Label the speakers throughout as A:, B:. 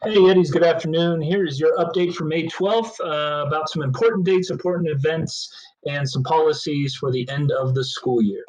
A: Hey, Yetis, good afternoon. Here is your update for May 12th about some important dates, important events, and some policies for the end of the school year.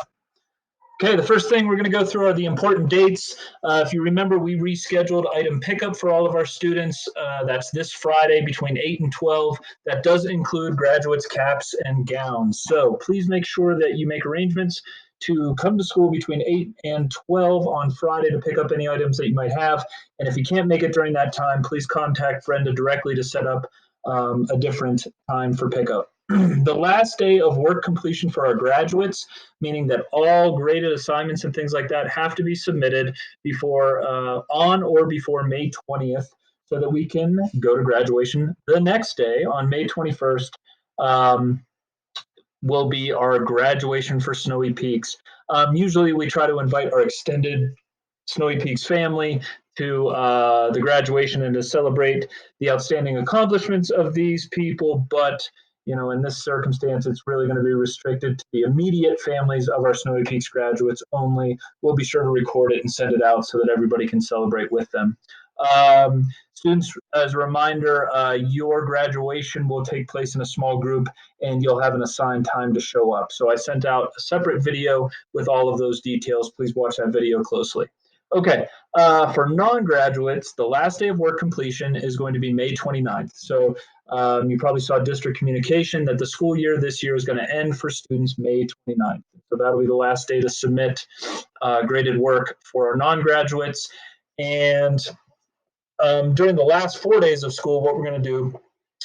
A: Okay, the first thing we're going to go through are the important dates. If you remember, we rescheduled item pickup for all of our students. That's this Friday between 8 and 12. That does include graduates, caps, and gowns. So please make sure that you make arrangements to come to school between 8 and 12 on Friday to pick up any items that you might have. And if you can't make it during that time, please contact Brenda directly to set up a different time for pickup. The last day of work completion for our graduates, meaning that all graded assignments and things like that have to be submitted before on or before May 20th so that we can go to graduation the next day on May 21st. Will be our graduation for Snowy Peaks. Usually we try to invite our extended Snowy Peaks family to the graduation and to celebrate the outstanding accomplishments of these people, but in this circumstance, it's really going to be restricted to the immediate families of our Snowy Peaks graduates only. We'll be sure to record it and send it out so that everybody can celebrate with them. Students, as a reminder, your graduation will take place in a small group and you'll have an assigned time to show up. So I sent out a separate video with all of those details. Please watch that video closely. Okay, for non-graduates, the last day of work completion is going to be May 29th. So you probably saw district communication that the school year this year is going to end for students May 29th. So that'll be the last day to submit graded work for our non-graduates. And during the last 4 days of school, what we're going to do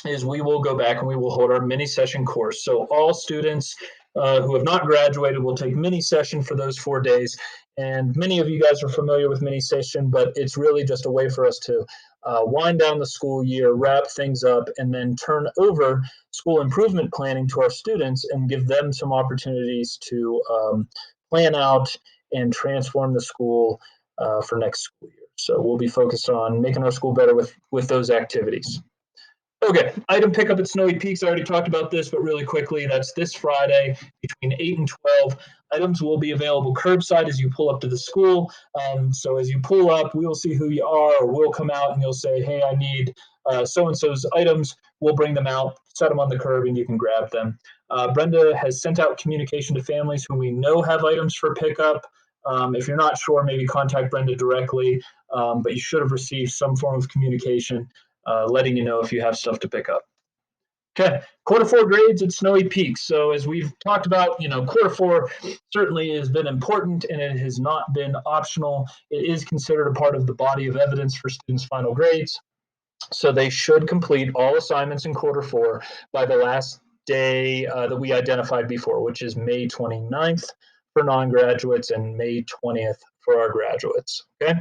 A: is we will go back and we will hold our mini session course. So all students who have not graduated will take mini session for those 4 days. And many of you guys are familiar with mini session, but it's really just a way for us to wind down the school year, wrap things up, and then turn over school improvement planning to our students and give them some opportunities to plan out and transform the school for next school year. So we'll be focused on making our school better with those activities. Okay, item pickup at Snowy Peaks. I already talked about this, but really quickly, that's this Friday between 8 and 12. Items will be available curbside as you pull up to the school. So as you pull up, we will see who you are, or we'll come out and you'll say, hey, I need so-and-so's items. We'll bring them out, set them on the curb, and you can grab them. Brenda has sent out communication to families who we know have items for pickup. If you're not sure, maybe contact Brenda directly, but you should have received some form of communication letting you know if you have stuff to pick up. Okay, quarter four grades at Snowy Peaks. So as we've talked about, quarter four certainly has been important and it has not been optional. It is considered a part of the body of evidence for students' final grades. So they should complete all assignments in quarter four by the last day that we identified before, which is May 29th for non-graduates and May 20th for our graduates. Okay,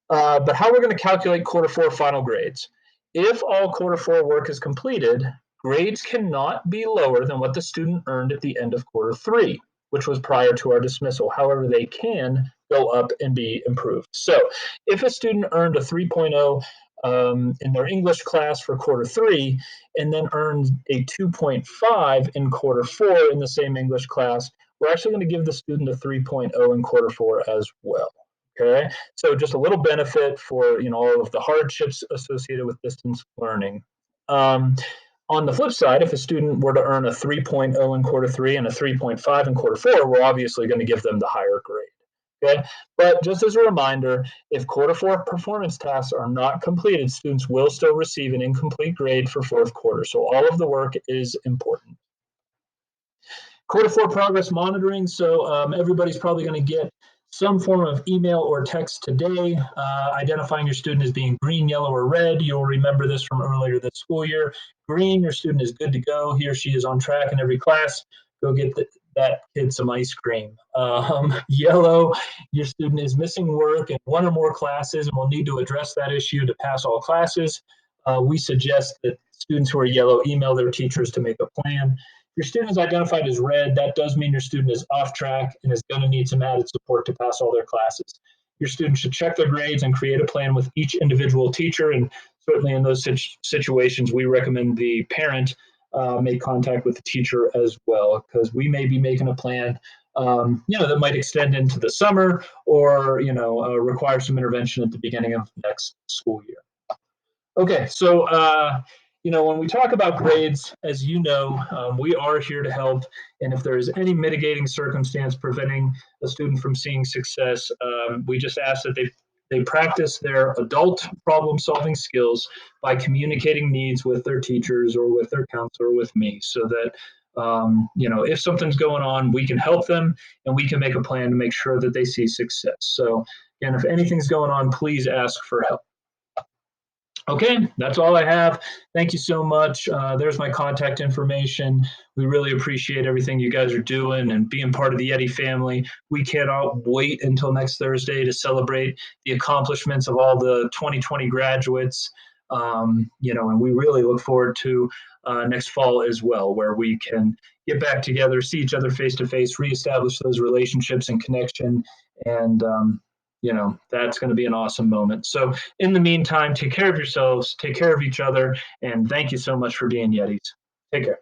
A: but how we're going to calculate quarter four final grades. If all quarter four work is completed, grades cannot be lower than what the student earned at the end of quarter three, which was prior to our dismissal. However, they can go up and be improved. So if a student earned a 3.0 in their English class for quarter three and then earned a 2.5 in quarter four in the same English class, we're actually going to give the student a 3.0 in quarter four as well. Okay, so just a little benefit for all of the hardships associated with distance learning. On the flip side, if a student were to earn a 3.0 in quarter three and a 3.5 in quarter four, we're obviously going to give them the higher grade. Okay, but just as a reminder, if quarter four performance tasks are not completed, students will still receive an incomplete grade for fourth quarter. So all of the work is important. Quarter four progress monitoring. So everybody's probably going to get some form of email or text today identifying your student as being green, yellow, or red. You'll remember this from earlier this school year. Green, your student is good to go. He or she is on track in every class. Go get that kid some ice cream. Yellow, your student is missing work in one or more classes and will need to address that issue to pass all classes. We suggest that students who are yellow email their teachers to make a plan. Your student is identified as red. That does mean your student is off track and is going to need some added support to pass all their classes. Your student should check their grades and create a plan with each individual teacher. And certainly in those situations, we recommend the parent make contact with the teacher as well, because we may be making a plan that might extend into the summer or require some intervention at the beginning of next school year. Okay, so when we talk about grades, as you know, we are here to help. And if there is any mitigating circumstance preventing a student from seeing success, we just ask that they practice their adult problem solving skills by communicating needs with their teachers or with their counselor or with me, so that if something's going on, we can help them and we can make a plan to make sure that they see success. So, again, if anything's going on, please ask for help. Okay, that's all I have. Thank you so much. There's my contact information. We really appreciate everything you guys are doing and being part of the Yeti family. We cannot wait until next Thursday to celebrate the accomplishments of all the 2020 graduates. And we really look forward to next fall as well, where we can get back together, see each other face to face, reestablish those relationships and connection. And that's going to be an awesome moment. So in the meantime, take care of yourselves, take care of each other, and thank you so much for being Yetis. Take care.